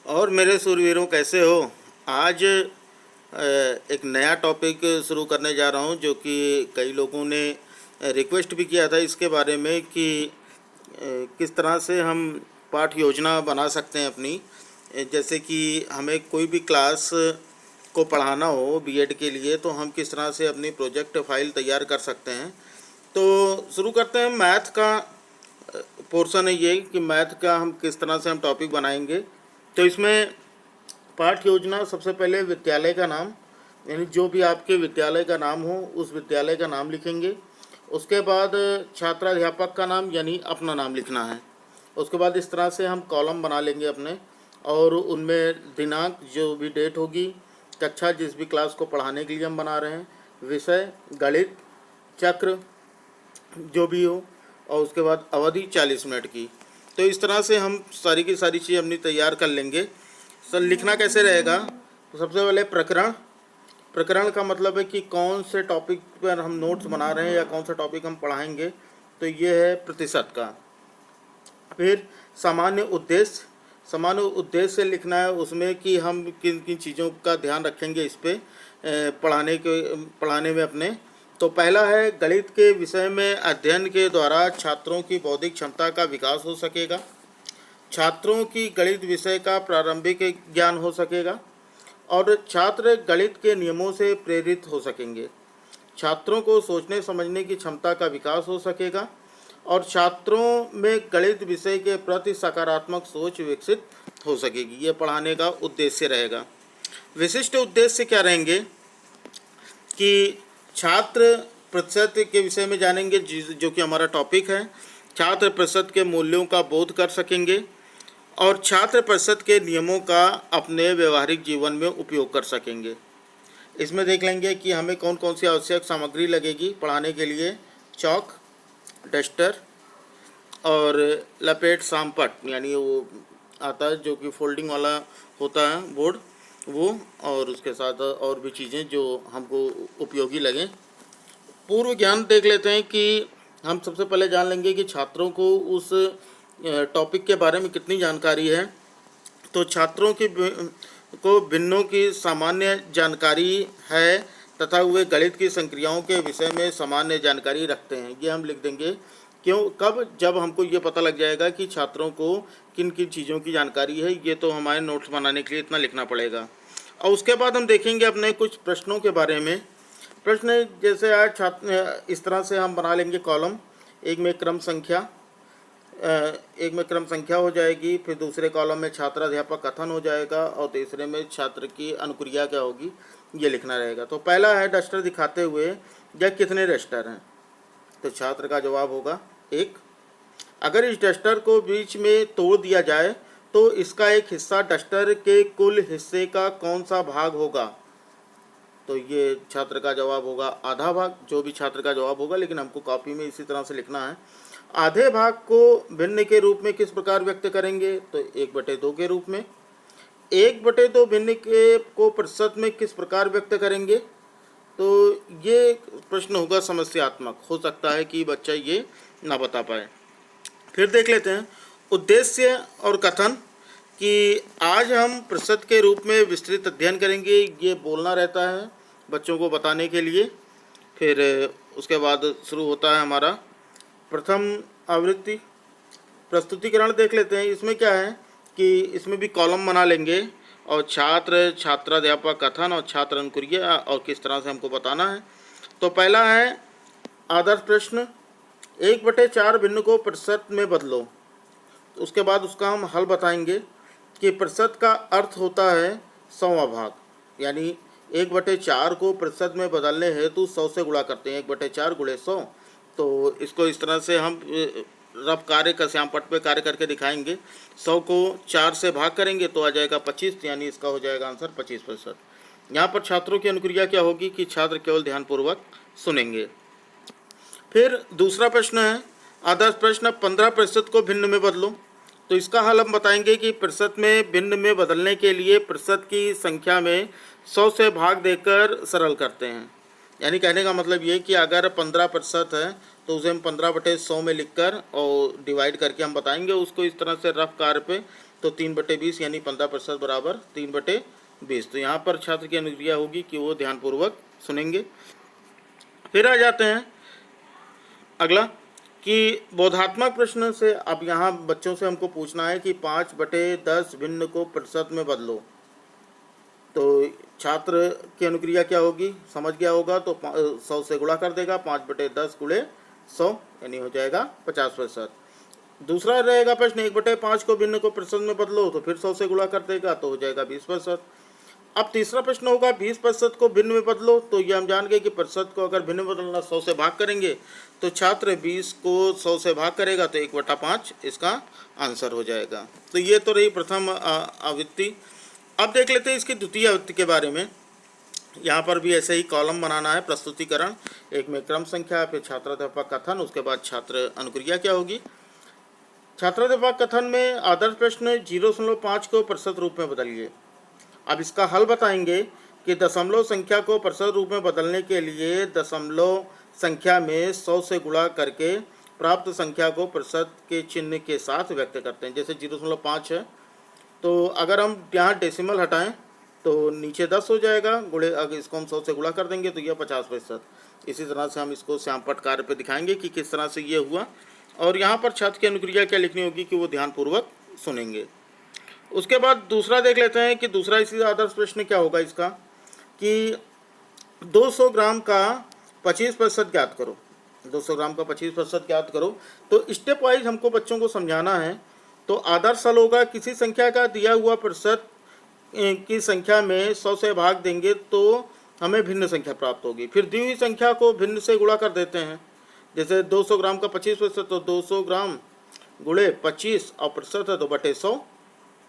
और मेरे सूरवीरों कैसे हो। आज एक नया टॉपिक शुरू करने जा रहा हूं, जो कि कई लोगों ने रिक्वेस्ट भी किया था इसके बारे में कि किस तरह से हम पाठ योजना बना सकते हैं अपनी। जैसे कि हमें कोई भी क्लास को पढ़ाना हो बीएड के लिए, तो हम किस तरह से अपनी प्रोजेक्ट फाइल तैयार कर सकते हैं। तो शुरू करते हैं। मैथ का पोर्शन है ये कि मैथ का हम किस तरह से हम टॉपिक बनाएंगे। तो इसमें पाठ योजना, सबसे पहले विद्यालय का नाम, यानी जो भी आपके विद्यालय का नाम हो उस विद्यालय का नाम लिखेंगे। उसके बाद छात्राध्यापक का नाम यानी अपना नाम लिखना है। उसके बाद इस तरह से हम कॉलम बना लेंगे अपने, और उनमें दिनांक, जो भी डेट होगी, कक्षा जिस भी क्लास को पढ़ाने के लिए हम बना रहे हैं, विषय गणित, चक्र जो भी हो, और उसके बाद अवधि 40 मिनट की। तो इस तरह से हम सारी की सारी चीज़ अपनी तैयार कर लेंगे। सर, लिखना कैसे रहेगा? तो सबसे पहले प्रकरण। प्रकरण का मतलब है कि कौन से टॉपिक पर हम नोट्स बना रहे हैं या कौन सा टॉपिक हम पढ़ाएंगे, तो ये है प्रतिशत का। फिर सामान्य उद्देश्य। सामान्य उद्देश्य लिखना है उसमें कि हम किन किन चीज़ों का ध्यान रखेंगे इस पर पढ़ाने में अपने। तो पहला है, गणित के विषय में अध्ययन के द्वारा छात्रों की बौद्धिक क्षमता का विकास हो सकेगा। छात्रों की गणित विषय का प्रारंभिक ज्ञान हो सकेगा और छात्र गणित के नियमों से प्रेरित हो सकेंगे। छात्रों को सोचने समझने की क्षमता का विकास हो सकेगा और छात्रों में गणित विषय के प्रति सकारात्मक सोच विकसित हो सकेगी। ये पढ़ाने का उद्देश्य रहेगा। विशिष्ट उद्देश्य क्या रहेंगे कि छात्र प्रतिशत के विषय में जानेंगे, जो कि हमारा टॉपिक है। छात्र प्रतिशत के मूल्यों का बोध कर सकेंगे और छात्र प्रतिशत के नियमों का अपने व्यवहारिक जीवन में उपयोग कर सकेंगे। इसमें देख लेंगे कि हमें कौन कौन सी आवश्यक सामग्री लगेगी पढ़ाने के लिए। चौक, डस्टर और लपेट सामपट, यानी वो आता है जो कि फोल्डिंग वाला होता है बोर्ड, वो, और उसके साथ और भी चीज़ें जो हमको उपयोगी लगें। पूर्व ज्ञान देख लेते हैं कि हम सबसे पहले जान लेंगे कि छात्रों को उस टॉपिक के बारे में कितनी जानकारी है। तो छात्रों को भिन्नों की सामान्य जानकारी है तथा वे गणित की संक्रियाओं के विषय में सामान्य जानकारी रखते हैं। ये हम लिख देंगे। क्यों, कब? जब हमको ये पता लग जाएगा कि छात्रों को किन किन चीज़ों की जानकारी है। ये तो हमारे नोट्स बनाने के लिए इतना लिखना पड़ेगा। और उसके बाद हम देखेंगे अपने कुछ प्रश्नों के बारे में। प्रश्न जैसे आज छात्र, इस तरह से हम बना लेंगे कॉलम। एक में क्रम संख्या हो जाएगी, फिर दूसरे कॉलम में छात्राध्यापक कथन हो जाएगा और तीसरे में छात्र की अनुक्रिया क्या होगी, ये लिखना रहेगा। तो पहला है, डस्टर दिखाते हुए यह कितने डस्टर हैं? तो छात्र का जवाब होगा 1। अगर इस डस्टर को बीच में तोड़ दिया जाए तो इसका एक हिस्सा डस्टर के कुल हिस्से का कौन सा भाग होगा? तो ये छात्र का जवाब होगा आधा भाग, जो भी छात्र का जवाब होगा, लेकिन हमको कॉपी में इसी तरह से लिखना है। आधे भाग को भिन्न के रूप में किस प्रकार व्यक्त करेंगे? तो 1/2 के रूप में। 1/2 भिन्न के को प्रतिशत में किस प्रकार व्यक्त करेंगे? तो ये प्रश्न होगा समस्यात्मक, हो सकता है कि बच्चा ये ना बता पाए। फिर देख लेते हैं उद्देश्य और कथन, कि आज हम प्रतिशत के रूप में विस्तृत अध्ययन करेंगे। ये बोलना रहता है बच्चों को बताने के लिए। फिर उसके बाद शुरू होता है हमारा प्रथम आवृत्ति। प्रस्तुतिकरण देख लेते हैं। इसमें क्या है कि इसमें भी कॉलम बना लेंगे और छात्र, छात्राध्यापक कथन और छात्र अनुक्रिया, और किस तरह से हमको बताना है। तो पहला है आदर्श प्रश्न, 1/4 भिन्न को प्रतिशत में बदलो। उसके बाद उसका हम हल बताएंगे कि प्रतिशत का अर्थ होता है 100वां भाग, यानी 1/4 को प्रतिशत में बदलने हेतु 100 से गुणा करते हैं। 1/4 × 100। तो इसको इस तरह से हम रफ कार्य का श्यामपट्ट पे कार्य करके दिखाएंगे। 100 को 4 से भाग करेंगे तो आ जाएगा 25, यानी इसका हो जाएगा आंसर 25%। यहाँ पर छात्रों की अनुक्रिया क्या होगी कि छात्र केवल ध्यानपूर्वक सुनेंगे। फिर दूसरा प्रश्न है आदर्श प्रश्न, 15% को भिन्न में बदलो। तो इसका हल हम बताएंगे कि प्रतिशत में भिन्न में बदलने के लिए प्रतिशत की संख्या में 100 से भाग देकर सरल करते हैं। यानी कहने का मतलब ये कि अगर 15% है तो उसे हम 15/100 में लिखकर और डिवाइड करके हम बताएंगे उसको इस तरह से रफ कार्य पे। तो 3/20 यानी 15% बराबर 3/20। तो यहाँ पर छात्र की अनुक्रिया होगी कि वो ध्यानपूर्वक सुनेंगे। फिर आ जाते हैं अगला कि बोधात्मक प्रश्न से अब यहाँ बच्चों से हमको पूछना है कि 5/10 भिन्न को प्रतिशत में बदलो। तो छात्र की अनुक्रिया क्या होगी, समझ गया होगा। तो 100 से गुणा कर देगा, 5/10 गुणे 100 यानी हो जाएगा 50%। दूसरा रहेगा प्रश्न 1/5 को भिन्न को प्रतिशत में बदलो, तो फिर 100 से गुणा कर देगा तो हो जाएगा 20%। अब तीसरा प्रश्न होगा 20% को भिन्न में बदलो। तो ये हम जान गए कि प्रतिशत को अगर भिन्न में बदलना 100 से भाग करेंगे तो छात्र 20 को 100 से भाग करेगा तो 1/5 इसका आंसर हो जाएगा। तो ये तो रही प्रथम आवृत्ति। अब देख लेते हैं इसकी द्वितीय आवृत्ति के बारे में। यहाँ पर भी ऐसे ही कॉलम बनाना है, प्रस्तुतिकरण, एक में क्रम संख्या, फिर छात्राध्यापक कथन, उसके बाद छात्र अनुक्रिया क्या होगी। छात्राध्यापक कथन में आदर्श प्रश्न 0.5 को प्रतिशत रूप में बदलिए। अब इसका हल बताएंगे कि दशमलव संख्या को प्रतिशत रूप में बदलने के लिए दशमलव संख्या में 100 से गुणा करके प्राप्त संख्या को प्रतिशत के चिन्ह के साथ व्यक्त करते हैं। जैसे 0.5 है तो अगर हम यहाँ डेसिमल हटाएं तो नीचे 10 हो जाएगा, गुणे अगर इसको हम 100 से गुणा कर देंगे तो यह 50%। इसी तरह से हम इसको श्यामपट्ट कार्य पे दिखाएंगे कि किस तरह से ये हुआ। और यहाँ पर छात्र की अनुक्रिया क्या लिखनी होगी कि वो ध्यानपूर्वक सुनेंगे। उसके बाद दूसरा देख लेते हैं कि दूसरा इसी आदर्श प्रश्न क्या होगा इसका कि 200 ग्राम का 25% ज्ञात करो। 200 ग्राम का 25% ज्ञात करो। तो स्टेप वाइज हमको बच्चों को समझाना है। तो आदर्श हल होगा किसी संख्या का दिया हुआ प्रतिशत की संख्या में 100 से भाग देंगे तो हमें भिन्न संख्या प्राप्त होगी। फिर दी हुई संख्या को भिन्न से गुणा कर देते हैं। जैसे 200 ग्राम का 25% तो 200 ग्राम गुणे 25 और प्रतिशत है तो बटे 100।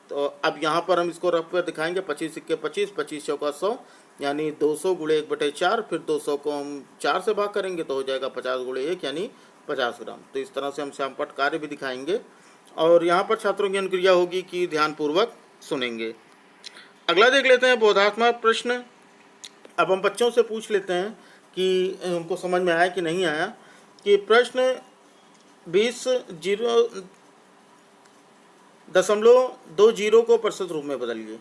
तो अब यहाँ पर हम इसको रख कर दिखाएंगे, 25 सिक्के 25, 25 चौका 100 यानी 200 गुणे 1/4। फिर 200 को हम 4 से भाग करेंगे तो हो जाएगा 50 गुणे 1 यानी 50 ग्राम। तो इस तरह से हम श्यामपट्ट कार्य भी दिखाएंगे और यहाँ पर छात्रों की अनुक्रिया होगी कि ध्यानपूर्वक सुनेंगे। अगला देख लेते हैं बोधात्मक प्रश्न। अब हम बच्चों से पूछ लेते हैं कि उनको समझ में आया कि नहीं आया कि प्रश्न 20.20 को प्रतिशत रूप में बदलिए।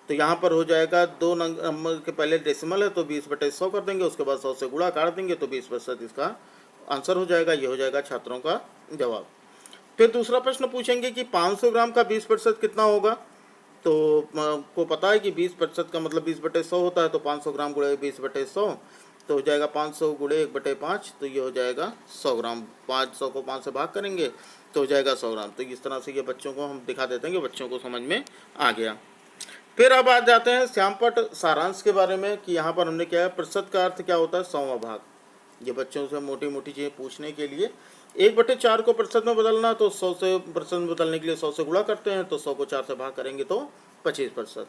तो यहाँ पर हो जाएगा 2 नंबर के पहले डेसिमल है तो 20/100 कर देंगे, उसके बाद 100 से गुणा काट देंगे तो 20% इसका आंसर हो जाएगा। ये हो जाएगा छात्रों का जवाब। फिर दूसरा प्रश्न पूछेंगे कि 500 ग्राम का 20% कितना होगा। तो को पता है कि 20% का मतलब 20/100 होता है। तो 500 ग्राम गुणे 20/100 तो हो जाएगा 500 गुणे 1/5 तो ये हो जाएगा 100 ग्राम। 500 को 5 से भाग करेंगे तो हो जाएगा 100 ग्राम। तो इस तरह से ये बच्चों को हम दिखा देते हैं कि बच्चों को समझ में आ गया। फिर अब आ जाते हैं श्यामपट्ट सारांश के बारे में कि यहाँ पर हमने क्या है, प्रतिशत का अर्थ क्या होता है, 100वां भाग। ये बच्चों से मोटी मोटी चीज़ें पूछने के लिए 1/4 को प्रतिशत में बदलना तो 100 से प्रतिशत में बदलने के लिए 100 से गुणा करते हैं तो 100 को 4 से भाग करेंगे तो 25%।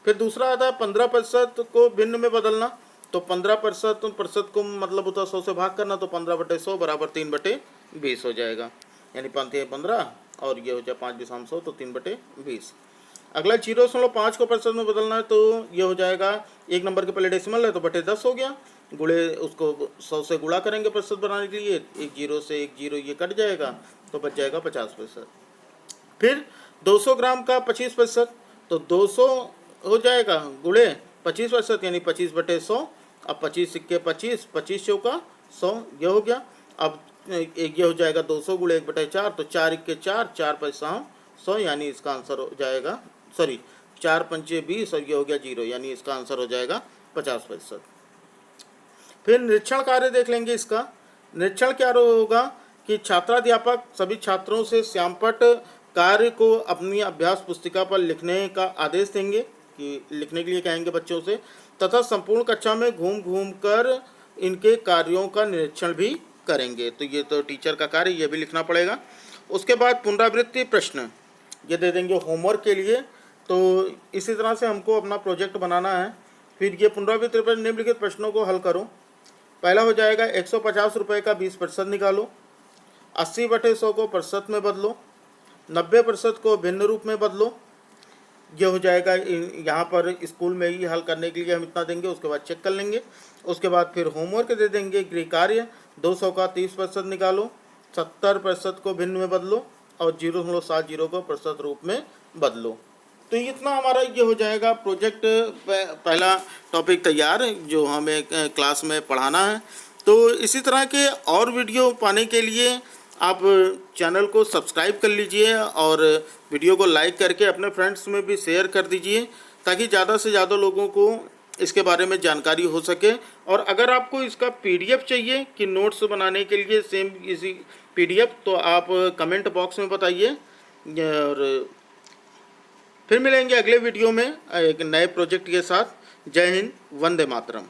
फिर दूसरा आता है 15% को भिन्न में बदलना। तो 15% को मतलब होता है 100 से भाग करना तो 15/100 बराबर 3/20 हो जाएगा यानी 15 और ये हो जाए 5 तो 3/20। अगला 0.5 को प्रतिशत में बदलना है तो ये हो जाएगा 1 नंबर के पहले डेसिमल है तो बटे 10 हो गया, गुणे उसको 100 से गुणा करेंगे प्रतिशत बनाने के लिए, 1 0 से 1 0 ये कट जाएगा तो बच जाएगा 50%। फिर 200 ग्राम का 25% तो 200 हो जाएगा गुणे 25% यानी 25/100। अब 25 सिक्के 25, 25 चौका 100 ये हो गया। अब ये हो जाएगा 200 गुणे 1/4 तो 4 1 4, 4 पैसा 100 यानी इसका आंसर हो जाएगा 4 पंचे 20 और ये हो गया 0 यानी इसका आंसर हो जाएगा 50%। फिर निरीक्षण कार्य देख लेंगे। इसका निरीक्षण क्या होगा कि छात्राध्यापक सभी छात्रों से श्यामपट्ट कार्य को अपनी अभ्यास पुस्तिका पर लिखने का आदेश देंगे कि लिखने के लिए कहेंगे बच्चों से, तथा संपूर्ण कक्षा में घूम घूम कर इनके कार्यों का निरीक्षण भी करेंगे। तो ये तो टीचर का कार्य, ये भी लिखना पड़ेगा। उसके बाद पुनरावृत्ति प्रश्न ये दे देंगे होमवर्क के लिए। तो इसी तरह से हमको अपना प्रोजेक्ट बनाना है। फिर ये पुनरावृत्ति प्रश्न निम्नलिखित प्रश्नों को हल करो। पहला हो जाएगा 150 रुपये का 20% निकालो, 80/100 को प्रतिशत में बदलो, 90% को भिन्न रूप में बदलो। ये हो जाएगा यहाँ पर स्कूल में ही हल करने के लिए हम इतना देंगे, उसके बाद चेक कर लेंगे। उसके बाद फिर होमवर्क दे देंगे गृह कार्य, 200 का 30% निकालो, 70% को भिन्न में बदलो, और 0.70 को प्रतिशत रूप में बदलो। तो इतना हमारा ये हो जाएगा प्रोजेक्ट पहला टॉपिक तैयार जो हमें क्लास में पढ़ाना है। तो इसी तरह के और वीडियो पाने के लिए आप चैनल को सब्सक्राइब कर लीजिए और वीडियो को लाइक करके अपने फ्रेंड्स में भी शेयर कर दीजिए, ताकि ज़्यादा से ज़्यादा लोगों को इसके बारे में जानकारी हो सके। और अगर आपको इसका पीडीएफ चाहिए कि नोट्स बनाने के लिए सेम इसी पीडीएफ, तो आप कमेंट बॉक्स में बताइए। और फिर मिलेंगे अगले वीडियो में एक नए प्रोजेक्ट के साथ। जय हिंद, वंदे मातरम।